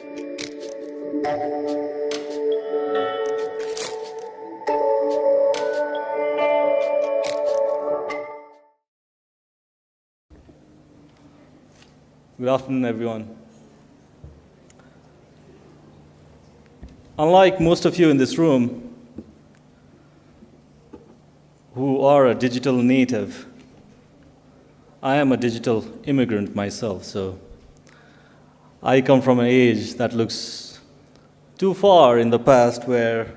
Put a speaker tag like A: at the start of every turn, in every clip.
A: Good afternoon, everyone. Unlike most of you in this room who are a digital native, I am a digital immigrant myself, so I come from an age that looks too far in the past where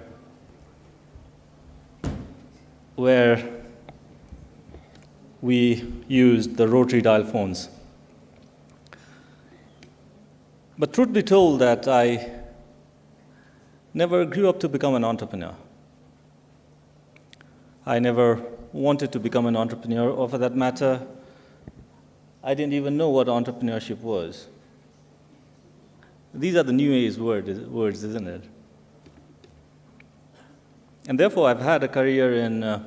A: we used the rotary dial phones. But truth be told that I never grew up to become an entrepreneur. I never wanted to become an entrepreneur, or for that matter, I didn't even know what entrepreneurship was. These are the new age words, isn't it? And therefore, I've had a career in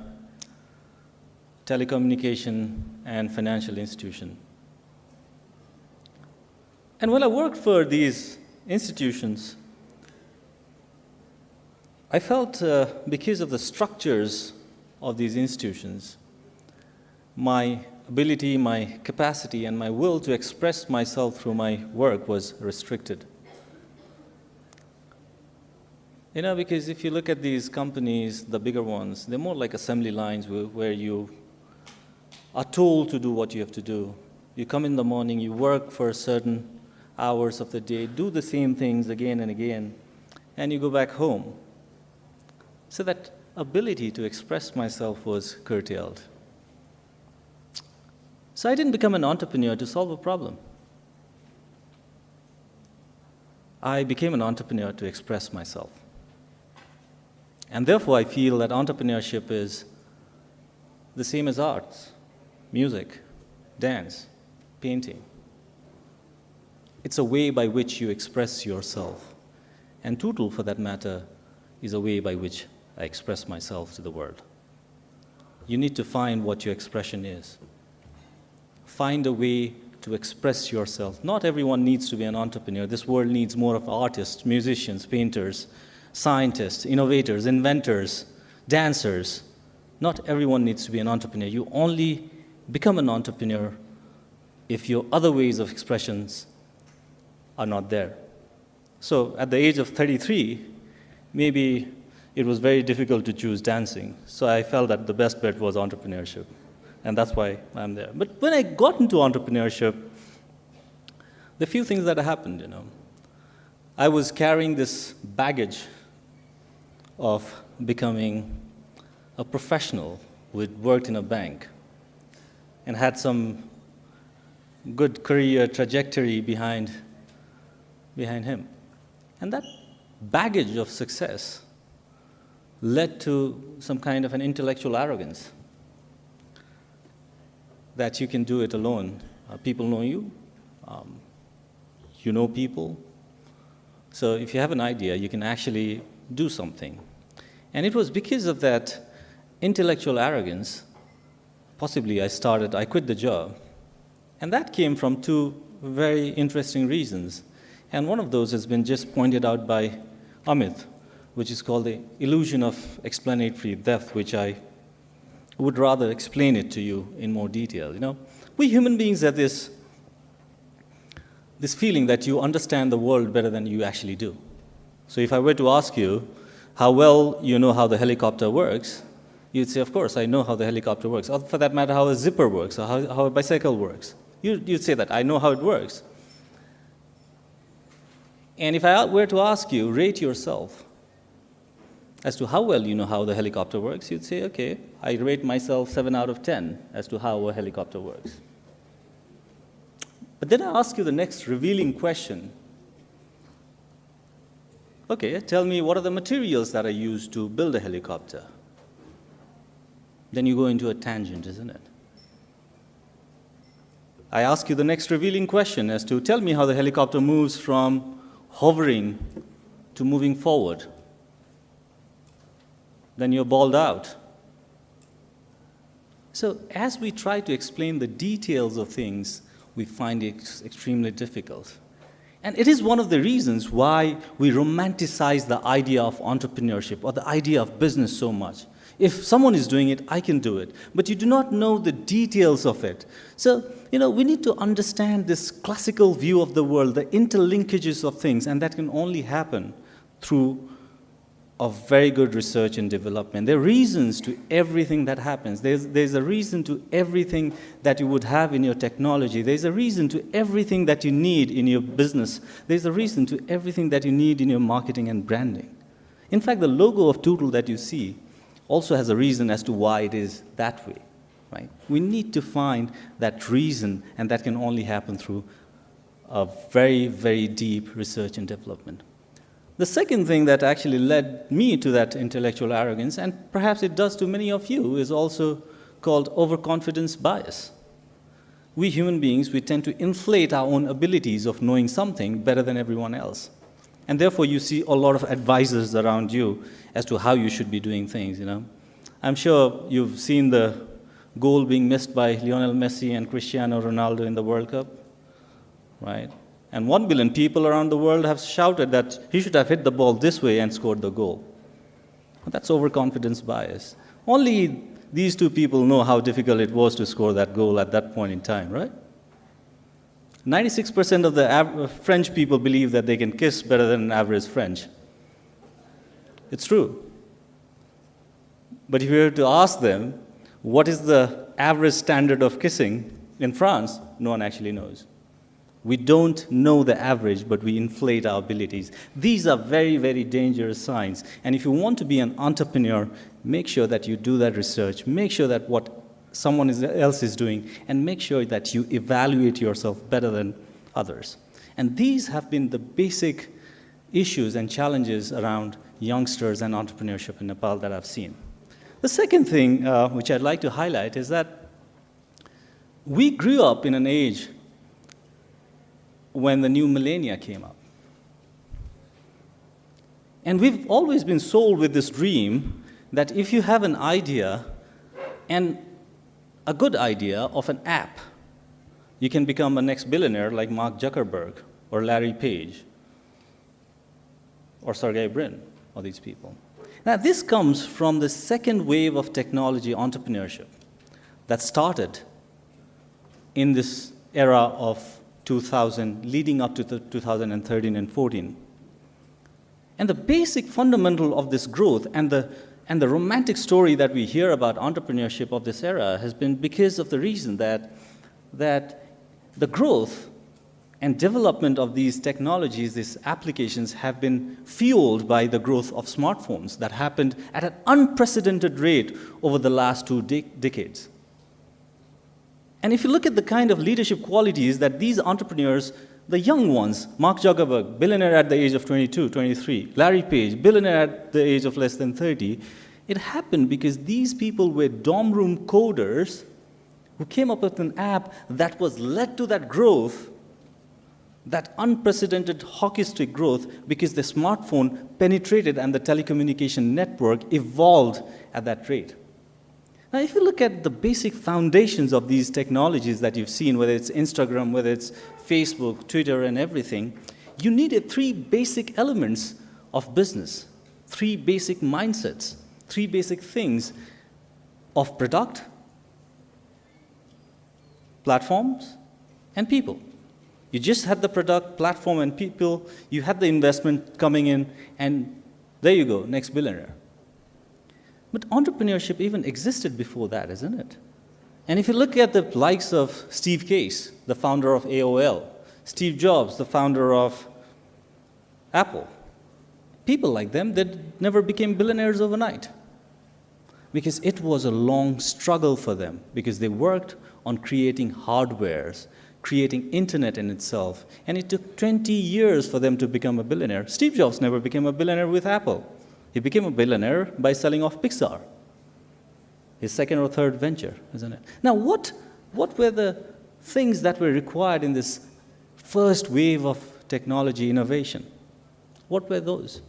A: telecommunication and financial institution. And when I worked for these institutions, I felt because of the structures of these institutions, my ability, my capacity, and my will to express myself through my work was restricted. Because if you look at these companies, the bigger ones, they're more like assembly lines where you are told to do what you have to do. You come in the morning, you work for certain hours of the day, do the same things again and again, and you go back home. So that ability to express myself was curtailed. So I didn't become an entrepreneur to solve a problem. I became an entrepreneur to express myself. And therefore, I feel that entrepreneurship is the same as arts, music, dance, painting. It's a way by which you express yourself. And Tootle, for that matter, is a way by which I express myself to the world. You need to find what your expression is. Find a way to express yourself. Not everyone needs to be an entrepreneur. This world needs more of artists, musicians, painters, scientists, innovators, inventors, dancers. Not everyone needs to be an entrepreneur. You only become an entrepreneur if your other ways of expressions are not there. So at the age of 33, maybe it was very difficult to choose dancing. So I felt that the best bet was entrepreneurship. And that's why I'm there. But when I got into entrepreneurship, the few things that happened, I was carrying this baggage of becoming a professional who had worked in a bank and had some good career trajectory behind him. And that baggage of success led to some kind of an intellectual arrogance that you can do it alone. People know you. You know people. So if you have an idea, you can actually do something. And it was because of that intellectual arrogance, possibly I quit the job. And that came from two very interesting reasons. And one of those has been just pointed out by Amit, which is called the illusion of explanatory depth, which I would rather explain it to you in more detail. We human beings have this feeling that you understand the world better than you actually do. So if I were to ask you how well you know how the helicopter works, you'd say, of course, I know how the helicopter works. Or for that matter, how a zipper works, or how a bicycle works. You'd say that, I know how it works. And if I were to ask you, rate yourself as to how well you know how the helicopter works, you'd say, okay, I rate myself 7 out of 10 as to how a helicopter works. But then I ask you the next revealing question. Okay, tell me what are the materials that are used to build a helicopter? Then you go into a tangent, isn't it? I ask you the next revealing question as to tell me how the helicopter moves from hovering to moving forward. Then you're bawled out. So as we try to explain the details of things, we find it extremely difficult. And it is one of the reasons why we romanticize the idea of entrepreneurship or the idea of business so much. If someone is doing it, I can do it. But you do not know the details of it. So, we need to understand this classical view of the world, the interlinkages of things, and that can only happen through of very good research and development. There are reasons to everything that happens. There's a reason to everything that you would have in your technology. There's a reason to everything that you need in your business. There's a reason to everything that you need in your marketing and branding. In fact, the logo of Tootle that you see also has a reason as to why it is that way, right? We need to find that reason, and that can only happen through a very, very deep research and development. The second thing that actually led me to that intellectual arrogance, and perhaps it does to many of you, is also called overconfidence bias. We human beings, we tend to inflate our own abilities of knowing something better than everyone else. And therefore, you see a lot of advisors around you as to how you should be doing things, I'm sure you've seen the goal being missed by Lionel Messi and Cristiano Ronaldo in the World Cup, right? And 1 billion people around the world have shouted that he should have hit the ball this way and scored the goal. That's overconfidence bias. Only these two people know how difficult it was to score that goal at that point in time, right? 96% of the French people believe that they can kiss better than an average French. It's true. But if you were to ask them, what is the average standard of kissing in France, no one actually knows. We don't know the average, but we inflate our abilities. These are very, very dangerous signs. And if you want to be an entrepreneur, make sure that you do that research. Make sure that what someone else is doing, and make sure that you evaluate yourself better than others. And these have been the basic issues and challenges around youngsters and entrepreneurship in Nepal that I've seen. The second thing which I'd like to highlight is that we grew up in an age when the new millennia came up. And we've always been sold with this dream that if you have an idea, and a good idea of an app, you can become a next billionaire like Mark Zuckerberg or Larry Page or Sergey Brin, or these people. Now, this comes from the second wave of technology entrepreneurship that started in this era of 2000, leading up to 2013 and 14. And the basic fundamental of this growth and the romantic story that we hear about entrepreneurship of this era has been because of the reason that the growth and development of these technologies, these applications, have been fueled by the growth of smartphones that happened at an unprecedented rate over the last 2 decades. And if you look at the kind of leadership qualities that these entrepreneurs, the young ones, Mark Zuckerberg, billionaire at the age of 22, 23, Larry Page, billionaire at the age of less than 30, it happened because these people were dorm room coders who came up with an app that was led to that growth, that unprecedented hockey stick growth, because the smartphone penetrated and the telecommunication network evolved at that rate. Now, if you look at the basic foundations of these technologies that you've seen, whether it's Instagram, whether it's Facebook, Twitter, and everything, you needed 3 basic elements of business, 3 basic mindsets, 3 basic things of product, platforms, and people. You just had the product, platform, and people, you had the investment coming in, and there you go, next billionaire. But entrepreneurship even existed before that, isn't it? And if you look at the likes of Steve Case, the founder of AOL, Steve Jobs, the founder of Apple, people like them, they never became billionaires overnight. Because it was a long struggle for them, because they worked on creating hardwares, creating internet in itself, and it took 20 years for them to become a billionaire. Steve Jobs never became a billionaire with Apple. He became a billionaire by selling off Pixar, his second or third venture, isn't it? Now, what were the things that were required in this first wave of technology innovation? What were those?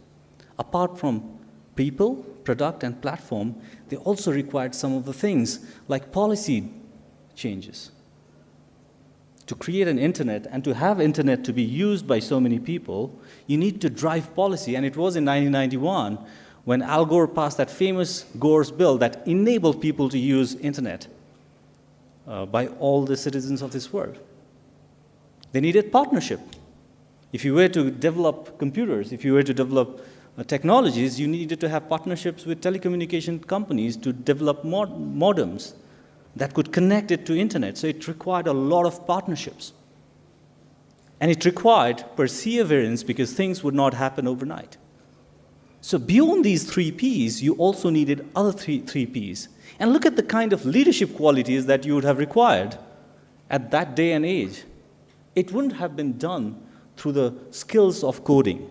A: Apart from people, product, and platform, they also required some of the things like policy changes. to create an internet and to have internet to be used by so many people, you need to drive policy. And it was in 1991 when Al Gore passed that famous Gore's bill that enabled people to use internet by all the citizens of this world. They needed partnership. If you were to develop computers, if you were to develop technologies, you needed to have partnerships with telecommunication companies to develop modems that could connect it to internet. So it required a lot of partnerships. And it required perseverance because things would not happen overnight. So beyond these 3 Ps, you also needed other three Ps. And look at the kind of leadership qualities that you would have required at that day and age. It wouldn't have been done through the skills of coding,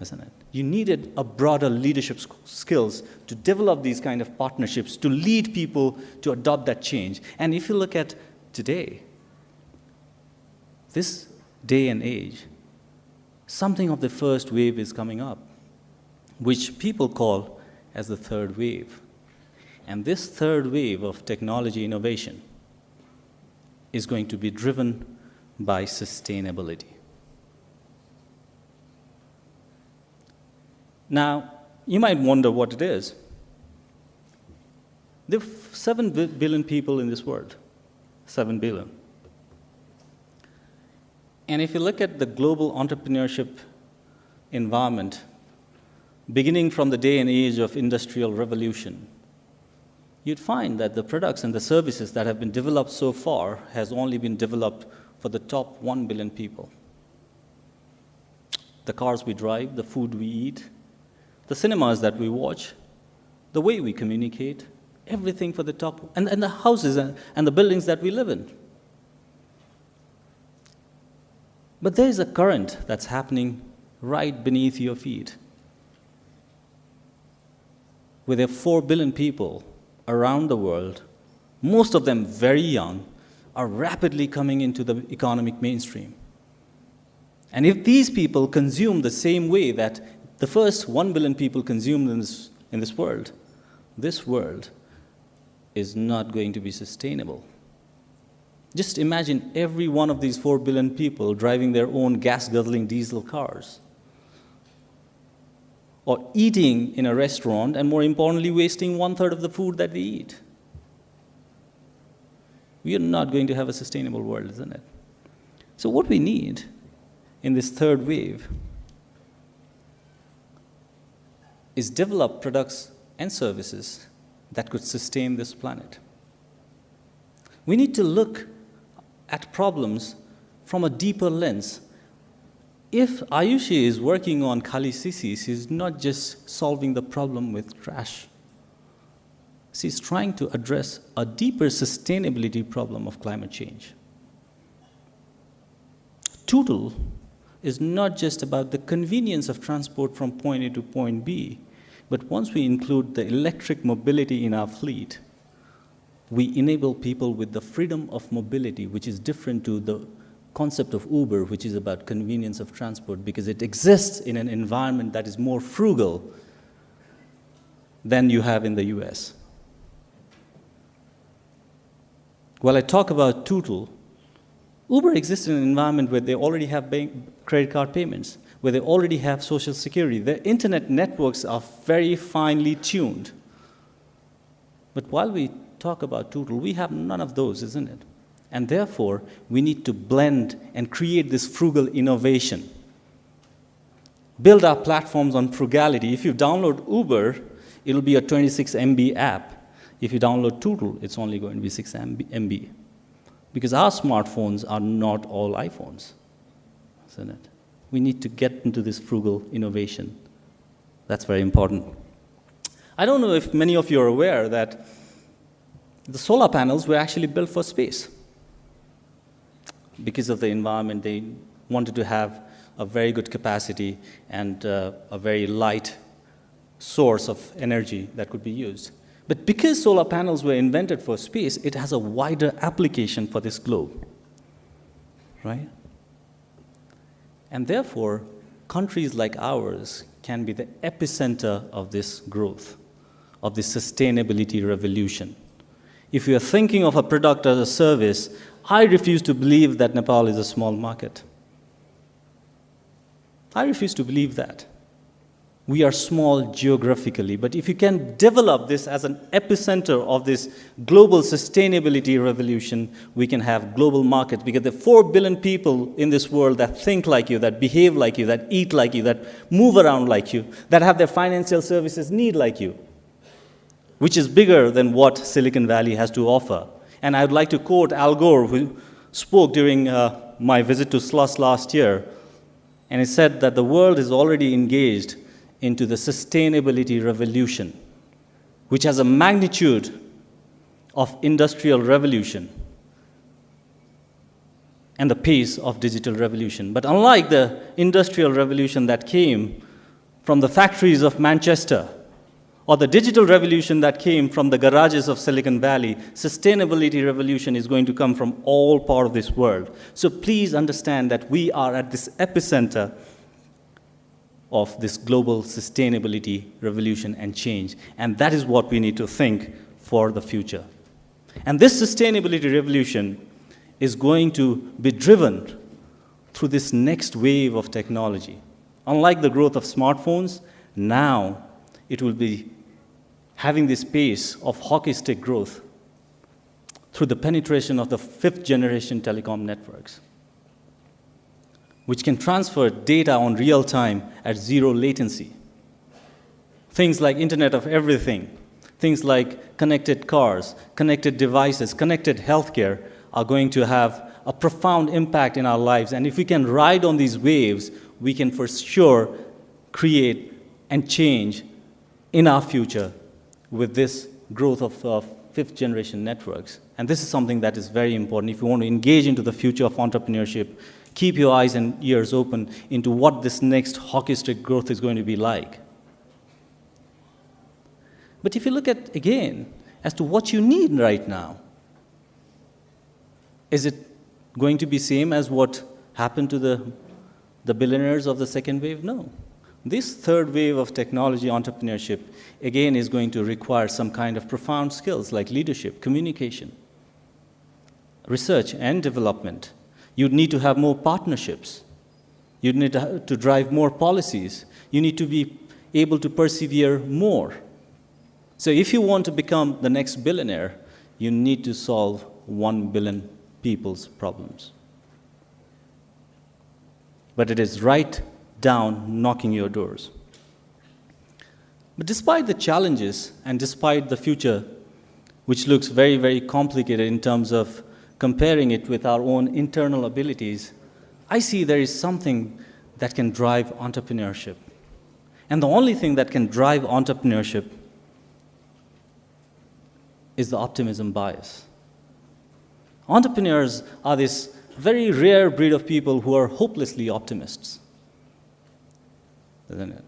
A: isn't it? You needed a broader leadership skills to develop these kind of partnerships, to lead people to adopt that change. And if you look at today, this day and age, something of the first wave is coming up, which people call as the third wave. And this third wave of technology innovation is going to be driven by sustainability. Now, you might wonder what it is. There are 7 billion people in this world, 7 billion. And if you look at the global entrepreneurship environment, beginning from the day and age of industrial revolution, you'd find that the products and the services that have been developed so far has only been developed for the top 1 billion people. The cars we drive, the food we eat, the cinemas that we watch, the way we communicate, everything for the top, and the houses and the buildings that we live in. But there is a current that's happening right beneath your feet. With there are 4 billion people around the world, most of them very young, are rapidly coming into the economic mainstream. And if these people consume the same way that the first 1 billion people consumed in this world is not going to be sustainable. Just imagine every one of these 4 billion people driving their own gas-guzzling diesel cars, or eating in a restaurant, and more importantly, wasting 1/3 of the food that they eat. We are not going to have a sustainable world, isn't it? So what we need in this third wave is develop products and services that could sustain this planet. We need to look at problems from a deeper lens. If Ayushi is working on Khali Sisi, she's not just solving the problem with trash. She's trying to address a deeper sustainability problem of climate change. Tootle is not just about the convenience of transport from point A to point B, but once we include the electric mobility in our fleet, we enable people with the freedom of mobility, which is different to the concept of Uber, which is about convenience of transport, because it exists in an environment that is more frugal than you have in the US. While I talk about Tootle, Uber exists in an environment where they already have credit card payments, where they already have social security. Their internet networks are very finely tuned. But while we talk about Tootle, we have none of those, isn't it? And therefore, we need to blend and create this frugal innovation. Build our platforms on frugality. If you download Uber, it'll be a 26 MB app. If you download Tootle, it's only going to be 6 MB. Because our smartphones are not all iPhones, isn't it? We need to get into this frugal innovation. That's very important. I don't know if many of you are aware that the solar panels were actually built for space. Because of the environment, they wanted to have a very good capacity and a very light source of energy that could be used. But because solar panels were invented for space, it has a wider application for this globe, right? And therefore, countries like ours can be the epicenter of this growth, of this sustainability revolution. if you are thinking of a product as a service, I refuse to believe that Nepal is a small market. I refuse to believe that. We are small geographically, but if you can develop this as an epicenter of this global sustainability revolution, we can have global markets, because there are 4 billion people in this world that think like you, that behave like you, that eat like you, that move around like you, that have their financial services need like you, which is bigger than what Silicon Valley has to offer. And I would like to quote Al Gore, who spoke during my visit to Slush last year, and he said that the world is already engaged into the sustainability revolution, which has a magnitude of industrial revolution and the pace of digital revolution. But unlike the industrial revolution that came from the factories of Manchester, or the digital revolution that came from the garages of Silicon Valley, sustainability revolution is going to come from all parts of this world. So please understand that we are at this epicenter of this global sustainability revolution and change. And that is what we need to think for the future. And this sustainability revolution is going to be driven through this next wave of technology. Unlike the growth of smartphones, now it will be having this pace of hockey stick growth through the penetration of the 5th generation telecom networks, which can transfer data on real time at 0 latency. Things like Internet of Everything, things like connected cars, connected devices, connected healthcare are going to have a profound impact in our lives. And if we can ride on these waves, we can for sure create and change in our future with this growth of 5th generation networks. And this is something that is very important. If you want to engage into the future of entrepreneurship, keep your eyes and ears open into what this next hockey stick growth is going to be like. But if you look at, again, as to what you need right now, is it going to be same as what happened to the billionaires of the second wave? No. This third wave of technology entrepreneurship, again, is going to require some kind of profound skills like leadership, communication, research and development. You'd need to have more partnerships. You'd need to drive more policies. You need to be able to persevere more. So if you want to become the next billionaire, you need to solve 1 billion people's problems. But it is right down knocking your doors. But despite the challenges and despite the future, which looks very, very complicated in terms of comparing it with our own internal abilities, I see there is something that can drive entrepreneurship. And the only thing that can drive entrepreneurship is the optimism bias. Entrepreneurs are this very rare breed of people who are hopelessly optimists, isn't it?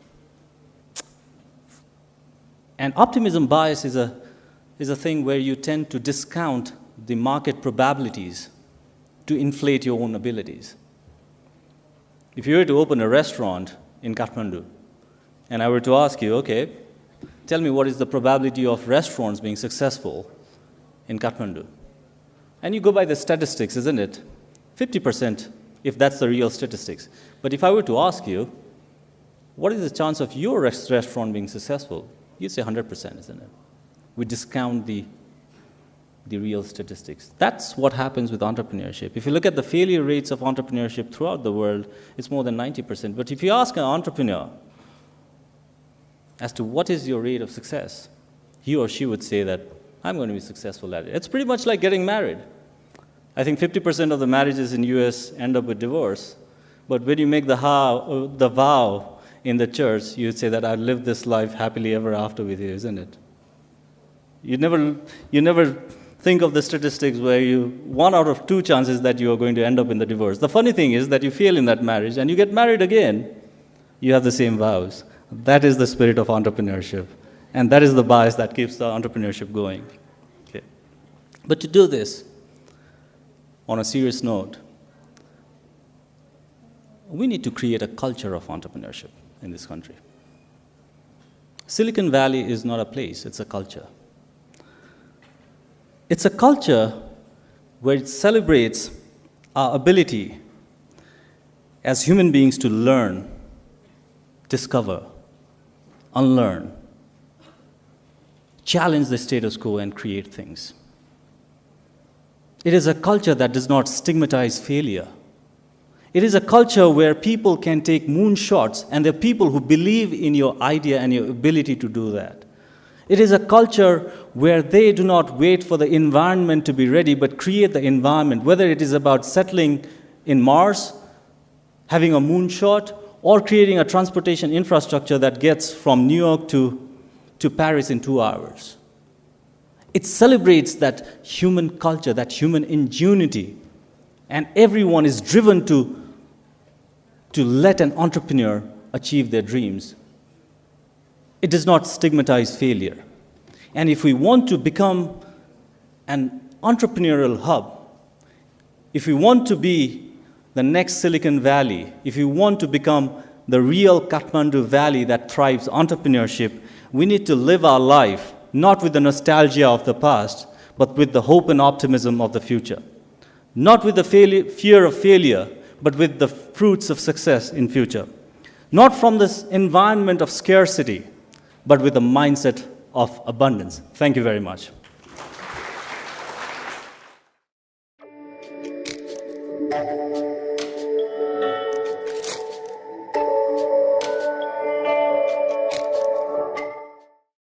A: And optimism bias is a thing where you tend to discount the market probabilities to inflate your own abilities. If you were to open a restaurant in Kathmandu, and I were to ask you, okay, tell me what is the probability of restaurants being successful in Kathmandu? And you go by the statistics, isn't it? 50%, if that's the real statistics. But if I were to ask you, what is the chance of your restaurant being successful? You'd say 100%, isn't it? We discount the real statistics. That's what happens with entrepreneurship. If you look at the failure rates of entrepreneurship throughout the world, it's more than 90%. But if you ask an entrepreneur as to what is your rate of success, he or she would say that I'm going to be successful at it. It's pretty much like getting married. I think 50% of the marriages in US end up with divorce. But when you make the vow in the church, you say that I'll live this life happily ever after with you, isn't it? You never think of the statistics where 1 out of 2 chances that you are going to end up in the divorce. The funny thing is that you fail in that marriage and you get married again. You have the same vows. That is the spirit of entrepreneurship. And that is the bias that keeps the entrepreneurship going. Okay. But to do this, on a serious note, we need to create a culture of entrepreneurship in this country. Silicon Valley is not a place, it's a culture. It's a culture where it celebrates our ability as human beings to learn, discover, unlearn, challenge the status quo, and create things. It is a culture that does not stigmatize failure. It is a culture where people can take moonshots, and there are people who believe in your idea and your ability to do that. It is a culture where they do not wait for the environment to be ready, but create the environment, whether it is about settling in Mars, having a moonshot, or creating a transportation infrastructure that gets from New York to Paris in 2 hours. It celebrates that human culture, that human ingenuity, and everyone is driven to let an entrepreneur achieve their dreams. It does not stigmatize failure. And if we want to become an entrepreneurial hub, if we want to be the next Silicon Valley, if we want to become the real Kathmandu Valley that thrives entrepreneurship, we need to live our life not with the nostalgia of the past, but with the hope and optimism of the future. Not with the fear of failure, but with the fruits of success in future. Not from this environment of scarcity, but with a mindset of abundance. Thank you very much.